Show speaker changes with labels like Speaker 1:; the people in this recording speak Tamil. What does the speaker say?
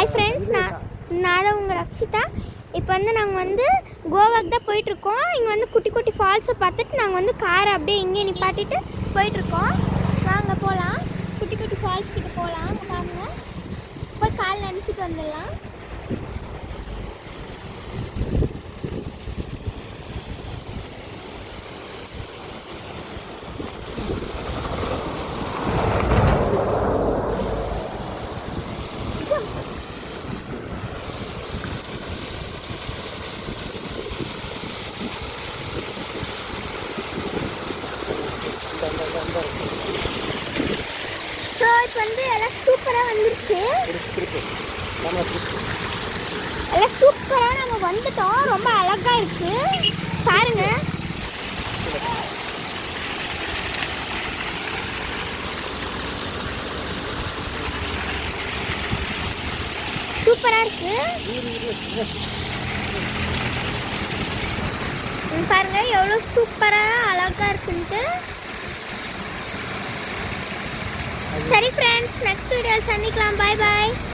Speaker 1: ஹாய் ஃப்ரெண்ட்ஸ், நான் உங்கள் ரக்ஷிதா. இப்போ நாங்கள் கோவாக்கு தான் போயிட்டுருக்கோம். இங்கே குட்டி குட்டி ஃபால்ஸை பார்த்துட்டு நாங்கள் காரை அப்படியே இங்கே நிப்பாட்டிட்டு போயிட்டுருக்கோம். வாங்க போகலாம், குட்டி குட்டி ஃபால்ஸ் கிட்ட போகலாம். பாருங்கள், போய் கால் நினச்சிட்டு வந்துடலாம். ஸோ இப்போ எல்லாம் சூப்பராக வந்துருச்சு. எல்லாம் சூப்பராக நம்ம வந்துட்டோம். ரொம்ப அழகாக இருக்கு பாருங்க. சூப்பராக இருக்கு பாருங்க, எவ்வளோ சூப்பராக அழகாக இருக்குன்ட்டு. சரி ஃப்ரெண்ட்ஸ், நெக்ஸ்ட் வீடியோ சந்திக்கலாம். பாய் பாய்.